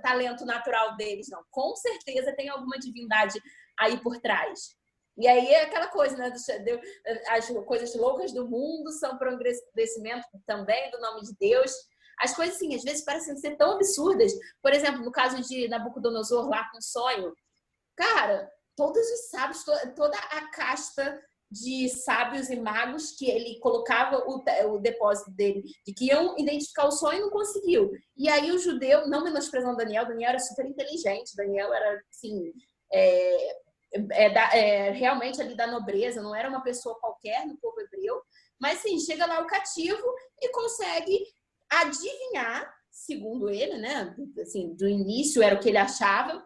talento natural deles, não. Com certeza tem alguma divindade aí por trás. E aí é aquela coisa, né? As coisas loucas do mundo são para o engrandecimento também do nome de Deus. As coisas, assim, às vezes parecem ser tão absurdas. Por exemplo, no caso de Nabucodonosor, lá com o sonho. Cara, todos os sábios, toda a casta de sábios e magos que ele colocava o depósito dele, de que iam identificar o sonho, não conseguiu. E aí o judeu, não menosprezando Daniel era super inteligente, Daniel era, assim, realmente ali da nobreza, não era uma pessoa qualquer no povo hebreu, mas sim, chega lá o cativo e consegue adivinhar, segundo ele, né? Assim, do início era o que ele achava,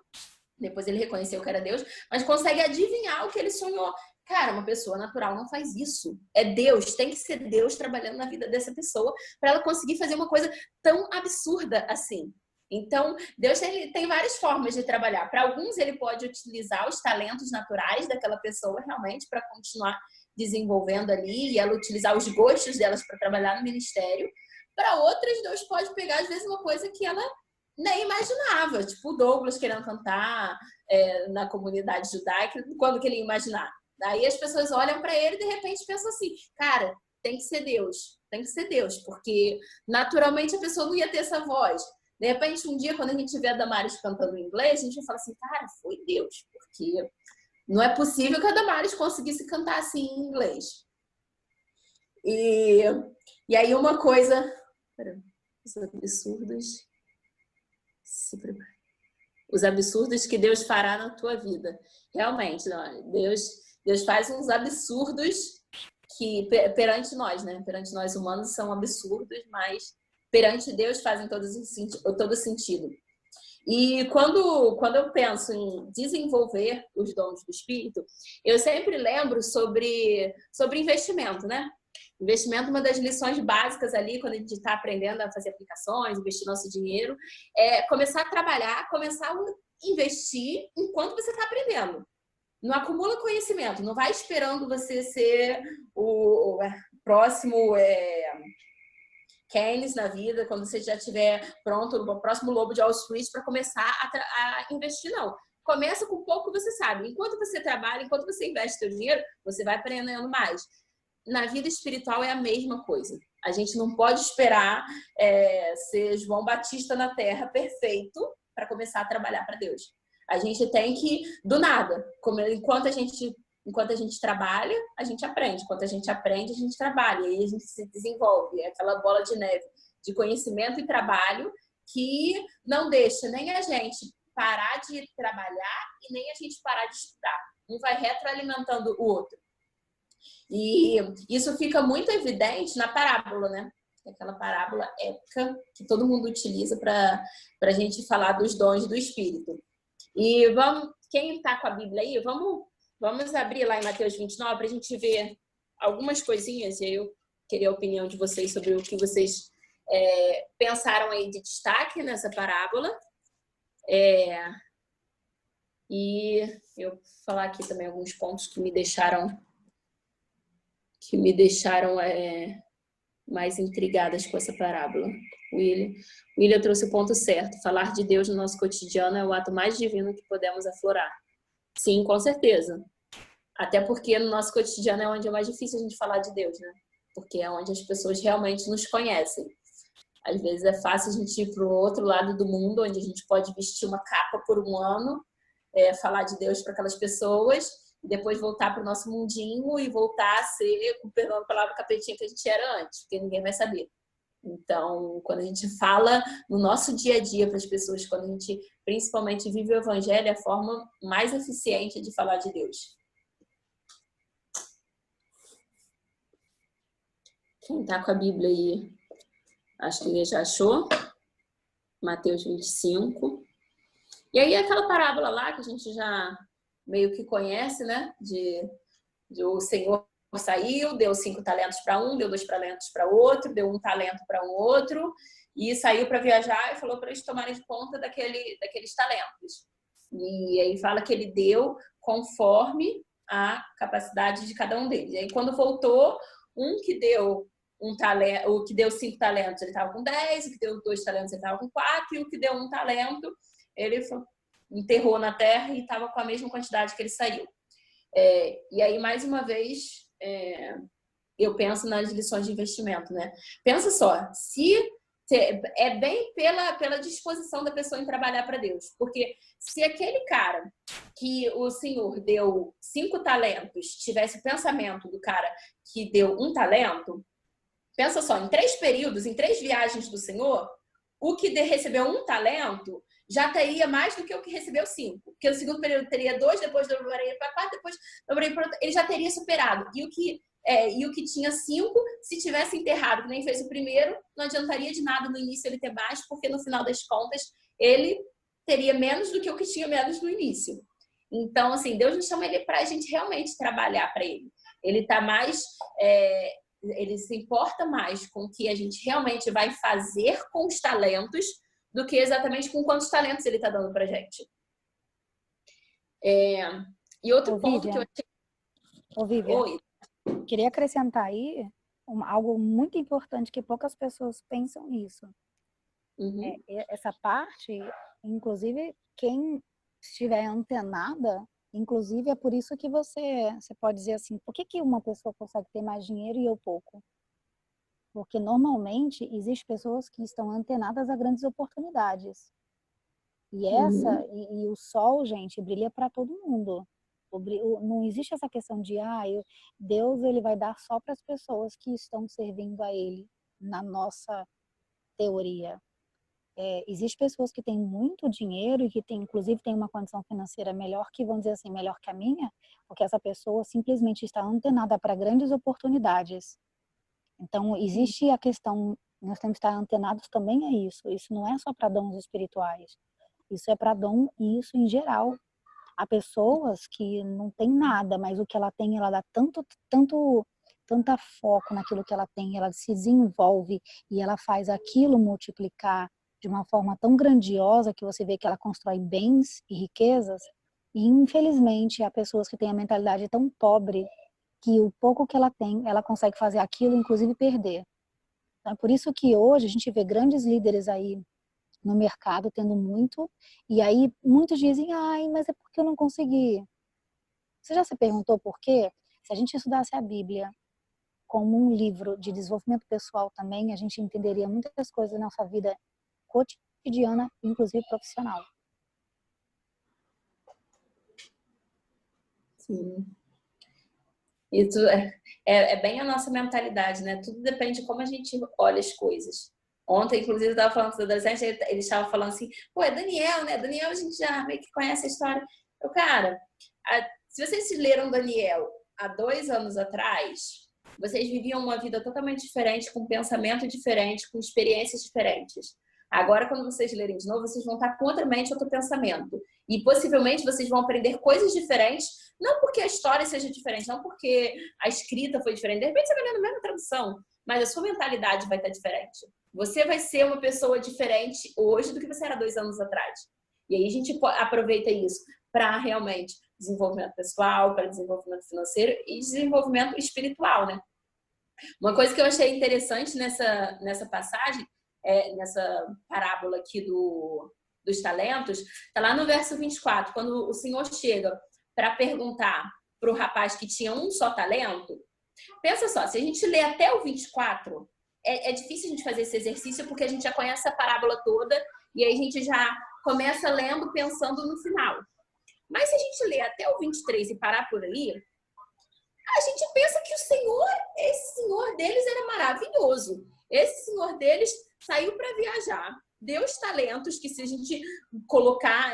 depois ele reconheceu que era Deus, mas consegue adivinhar o que ele sonhou. Cara, uma pessoa natural não faz isso. É Deus, tem que ser Deus trabalhando na vida dessa pessoa para ela conseguir fazer uma coisa tão absurda assim. Então, Deus tem várias formas de trabalhar. Para alguns, ele pode utilizar os talentos naturais daquela pessoa realmente para continuar desenvolvendo ali e ela utilizar os gostos delas para trabalhar no ministério. Para outras, Deus pode pegar, às vezes, uma coisa que ela nem imaginava. Tipo o Douglas querendo cantar na comunidade judaica. Quando que ele ia imaginar? Daí as pessoas olham para ele e de repente pensam assim, cara, tem que ser Deus, porque naturalmente a pessoa não ia ter essa voz. De repente, um dia, quando a gente vê a Damares cantando em inglês, a gente vai falar assim, cara, foi Deus, porque não é possível que a Damares conseguisse cantar assim em inglês. E aí uma coisa... Os absurdos... Os absurdos que Deus fará na tua vida. Realmente, não, Deus faz uns absurdos que perante nós, né? Perante nós humanos são absurdos, mas perante Deus fazem todo sentido. E quando eu penso em desenvolver os dons do Espírito, eu sempre lembro sobre investimento, né? Investimento, uma das lições básicas ali, quando a gente está aprendendo a fazer aplicações, investir nosso dinheiro, é começar a trabalhar, começar a investir enquanto você está aprendendo. Não acumula conhecimento, não vai esperando você ser o próximo Keynes na vida, quando você já estiver pronto, o próximo lobo de Wall Street, para começar a investir, não. Começa com pouco que você sabe. Enquanto você trabalha, enquanto você investe seu dinheiro, você vai aprendendo mais. Na vida espiritual é a mesma coisa. A gente não pode esperar ser João Batista na Terra perfeito para começar a trabalhar para Deus. A gente tem que, do nada, enquanto a gente trabalha, a gente aprende. Enquanto a gente aprende, a gente trabalha. E aí a gente se desenvolve. É aquela bola de neve de conhecimento e trabalho que não deixa nem a gente parar de trabalhar e nem a gente parar de estudar. Um vai retroalimentando o outro. E isso fica muito evidente na parábola, né? Aquela parábola épica que todo mundo utiliza para a gente falar dos dons do Espírito. E quem está com a Bíblia aí, vamos abrir lá em Mateus 29 para a gente ver algumas coisinhas. E eu queria a opinião de vocês sobre o que vocês pensaram aí de destaque nessa parábola. E eu vou falar aqui também alguns pontos que me deixaram mais intrigadas com essa parábola. William trouxe o ponto certo. Falar de Deus no nosso cotidiano é o ato mais divino que podemos aflorar. Sim, com certeza. Até porque no nosso cotidiano é onde é mais difícil a gente falar de Deus, né? Porque é onde as pessoas realmente nos conhecem. Às vezes é fácil a gente ir para o outro lado do mundo, onde a gente pode vestir uma capa por um ano, falar de Deus para aquelas pessoas, e depois voltar para o nosso mundinho e voltar a ser, com perdão da palavra, capetinha que a gente era antes, porque ninguém vai saber. Então, quando a gente fala no nosso dia a dia para as pessoas, quando a gente principalmente vive o Evangelho, é a forma mais eficiente de falar de Deus. Quem está com a Bíblia aí, acho que já achou. Mateus 25. E aí aquela parábola lá que a gente já meio que conhece, né? De o Senhor saiu, deu 5 talentos para um, deu 2 talentos para outro, deu 1 talento para um outro, e saiu para viajar e falou para eles tomarem de conta daqueles talentos. E aí fala que ele deu conforme a capacidade de cada um deles. E aí quando voltou, que deu o que deu 5 talentos, ele estava com 10, o que deu 2 talentos, ele estava com 4, e o que deu 1 talento, ele enterrou na terra e estava com a mesma quantidade que ele saiu. E aí, mais uma vez, eu penso nas lições de investimento, né? Pensa só, é bem pela disposição da pessoa em trabalhar para Deus. Porque se aquele cara que o Senhor deu 5 talentos tivesse o pensamento do cara que deu 1 talento, pensa só, em 3 períodos, em 3 viagens do Senhor, o que recebeu 1 talento já teria mais do que o que recebeu 5. Porque o segundo período teria 2, depois dobraria para 4, depois dobraria para 8. Ele já teria superado. E o que tinha 5, se tivesse enterrado, que nem fez o primeiro, não adiantaria de nada no início ele ter mais, porque no final das contas ele teria menos do que o que tinha menos no início. Então, assim, Deus nos chama ele para a gente realmente trabalhar para ele. Ele tá mais... ele se importa mais com o que a gente realmente vai fazer com os talentos do que exatamente com quantos talentos ele está dando para a gente. E outro ponto que eu achei... Vivian, Oi. Queria acrescentar aí algo muito importante que poucas pessoas pensam nisso. Uhum. Essa parte, inclusive, quem estiver antenada, inclusive é por isso que você pode dizer assim, por que uma pessoa consegue ter mais dinheiro e eu pouco? Porque normalmente existem pessoas que estão antenadas a grandes oportunidades. E e o sol, gente, brilha para todo mundo. Não existe essa questão de Deus ele vai dar só para as pessoas que estão servindo a ele, na nossa teoria. Existem pessoas que têm muito dinheiro e que inclusive têm uma condição financeira melhor que, vamos dizer assim, melhor que a minha, porque essa pessoa simplesmente está antenada para grandes oportunidades. Então, existe a questão, nós temos que estar antenados também a isso. Isso não é só para dons espirituais. Isso é para dom e isso em geral. Há pessoas que não têm nada, mas o que ela tem, ela dá tanta foco naquilo que ela tem, ela se desenvolve e ela faz aquilo multiplicar de uma forma tão grandiosa que você vê que ela constrói bens e riquezas. E, infelizmente, há pessoas que têm a mentalidade tão pobre que o pouco que ela tem, ela consegue fazer aquilo, inclusive perder. Então, é por isso que hoje a gente vê grandes líderes aí no mercado tendo muito, e aí muitos dizem, ai, mas é porque eu não consegui. Você já se perguntou por quê? Se a gente estudasse a Bíblia como um livro de desenvolvimento pessoal também, a gente entenderia muitas coisas da nossa vida cotidiana, inclusive profissional. Sim. Isso é bem a nossa mentalidade, né? Tudo depende de como a gente olha as coisas. Ontem, inclusive, eu estava falando com os adolescentes, eles estavam falando assim, pô, é Daniel, né? Daniel a gente já meio que conhece a história. Cara, se vocês leram Daniel há 2 anos atrás, vocês viviam uma vida totalmente diferente, com pensamento diferente, com experiências diferentes. Agora, quando vocês lerem de novo, vocês vão estar com outra mente, outro pensamento. E possivelmente vocês vão aprender coisas diferentes, não porque a história seja diferente, não porque a escrita foi diferente. De repente você vai ler a mesma tradução, mas a sua mentalidade vai estar diferente. Você vai ser uma pessoa diferente hoje do que você era 2 anos atrás. E aí a gente aproveita isso para realmente desenvolvimento pessoal, para desenvolvimento financeiro e desenvolvimento espiritual, né? Uma coisa que eu achei interessante nessa passagem, nessa parábola aqui dos talentos, está lá no verso 24, quando o Senhor chega para perguntar para o rapaz que tinha um só talento. Pensa só, se a gente ler até o 24, é difícil a gente fazer esse exercício porque a gente já conhece a parábola toda e aí a gente já começa lendo pensando no final. Mas se a gente ler até o 23 e parar por aí, a gente pensa que esse senhor deles era maravilhoso. Esse senhor deles saiu para viajar, deu os talentos, que se a gente colocar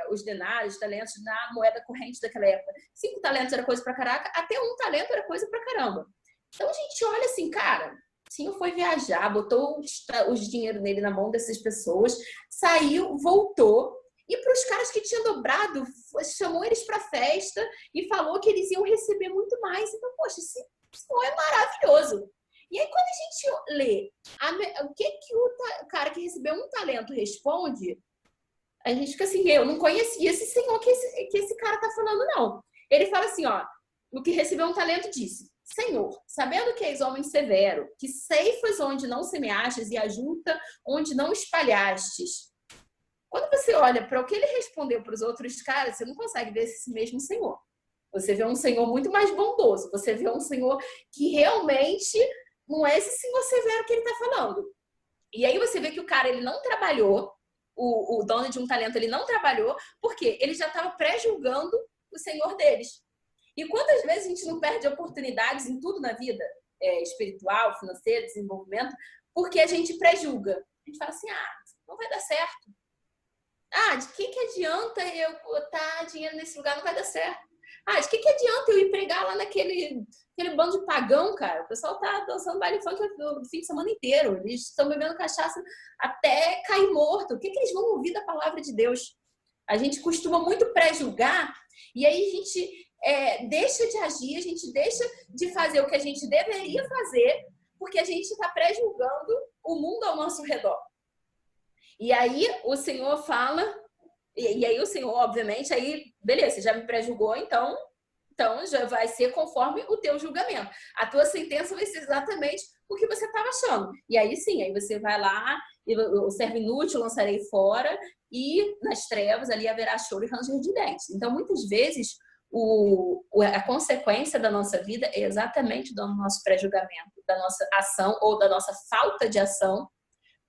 os denários, os talentos na moeda corrente daquela época, 5 talentos era coisa pra caraca, até 1 talento era coisa pra caramba. Então a gente olha assim, cara, o senhor foi viajar, botou os dinheiro nele na mão dessas pessoas, saiu, voltou, e para os caras que tinham dobrado, chamou eles para festa e falou que eles iam receber muito mais. Então, poxa, esse senhor é maravilhoso. E aí, quando a gente lê o que o cara que recebeu 1 talento responde, a gente fica assim, eu não conhecia esse senhor que esse cara tá falando, não. Ele fala assim, ó, o que recebeu 1 talento disse, Senhor, sabendo que és homem severo, que ceifas onde não semeastes e ajunta onde não espalhastes. Quando você olha para o que ele respondeu para os outros caras, você não consegue ver esse mesmo Senhor. Você vê um Senhor muito mais bondoso. Você vê um Senhor que realmente não é esse Senhor severo que ele está falando. E aí você vê que o cara, ele não trabalhou, o dono de 1 talento, ele não trabalhou, porque ele já estava pré-julgando o Senhor deles. E quantas vezes a gente não perde oportunidades em tudo na vida, espiritual, financeiro, desenvolvimento, porque a gente pré-julga. A gente fala assim, não vai dar certo. De que adianta eu botar dinheiro nesse lugar? Não vai dar certo. De que adianta eu ir pregar lá naquele bando de pagão, cara? O pessoal tá dançando baile funk o fim de semana inteiro. Eles estão bebendo cachaça até cair morto. O que eles vão ouvir da palavra de Deus? A gente costuma muito pré-julgar e aí a gente deixa de agir, a gente deixa de fazer o que a gente deveria fazer porque a gente está pré-julgando o mundo ao nosso redor. E aí o Senhor fala, e aí o Senhor, obviamente, aí, beleza, você já me pré-julgou, então já vai ser conforme o teu julgamento. A tua sentença vai ser exatamente o que você estava achando. E aí sim, aí você vai lá, o servo inútil lançarei fora, e nas trevas ali haverá choro e ranger de dentes. Então, muitas vezes, a consequência da nossa vida é exatamente do nosso pré-julgamento, da nossa ação ou da nossa falta de ação,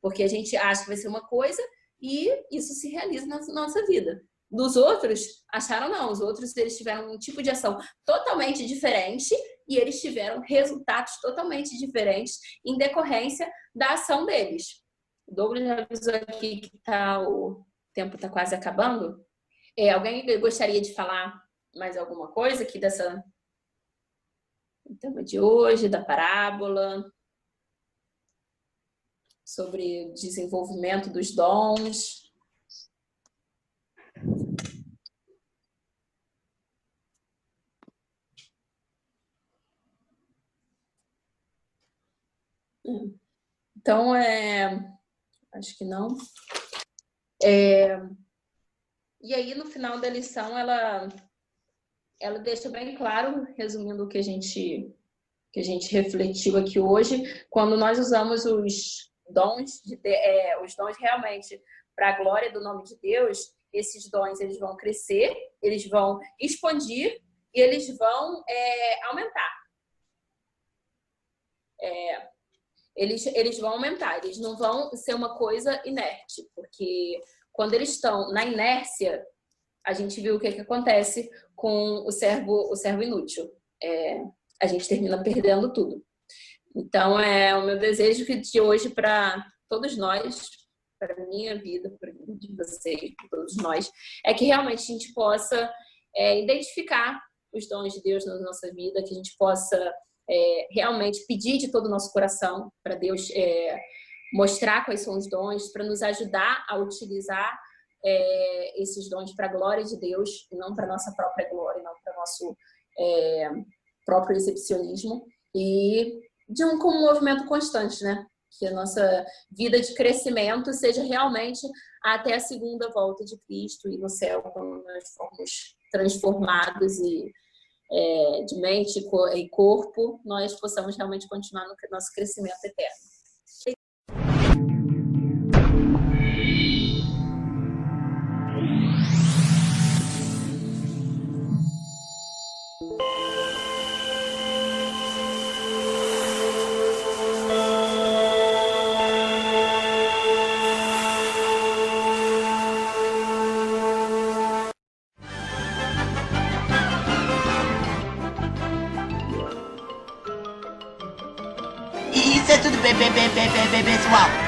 porque a gente acha que vai ser uma coisa e isso se realiza na nossa vida. Dos outros, acharam não. Os outros, eles tiveram um tipo de ação totalmente diferente e eles tiveram resultados totalmente diferentes em decorrência da ação deles. O Douglas já avisou aqui que o tempo está quase acabando. Alguém gostaria de falar mais alguma coisa aqui dessa tema de hoje, da parábola, sobre desenvolvimento dos dons? Então, acho que não. E aí, no final da lição, ela deixa bem claro, resumindo o que a gente refletiu aqui hoje, quando nós usamos os dons realmente para a glória do nome de Deus, esses dons eles vão crescer, eles vão expandir e eles vão aumentar. Eles vão aumentar, eles não vão ser uma coisa inerte, porque quando eles estão na inércia, a gente viu o que acontece com o servo inútil. A gente termina perdendo tudo. Então, o meu desejo de hoje para todos nós, para a minha vida, para a vida de vocês, para todos nós, é que realmente a gente possa identificar os dons de Deus na nossa vida, que a gente possa realmente pedir de todo o nosso coração para Deus mostrar quais são os dons, para nos ajudar a utilizar esses dons para a glória de Deus e não para a nossa própria glória, não para o nosso próprio exibicionismo, e com um movimento constante, né? Que a nossa vida de crescimento seja realmente até a segunda volta de Cristo e no céu, quando nós formos transformados e de mente e corpo, nós possamos realmente continuar no nosso crescimento eterno. Isso é tudo bem, pessoal.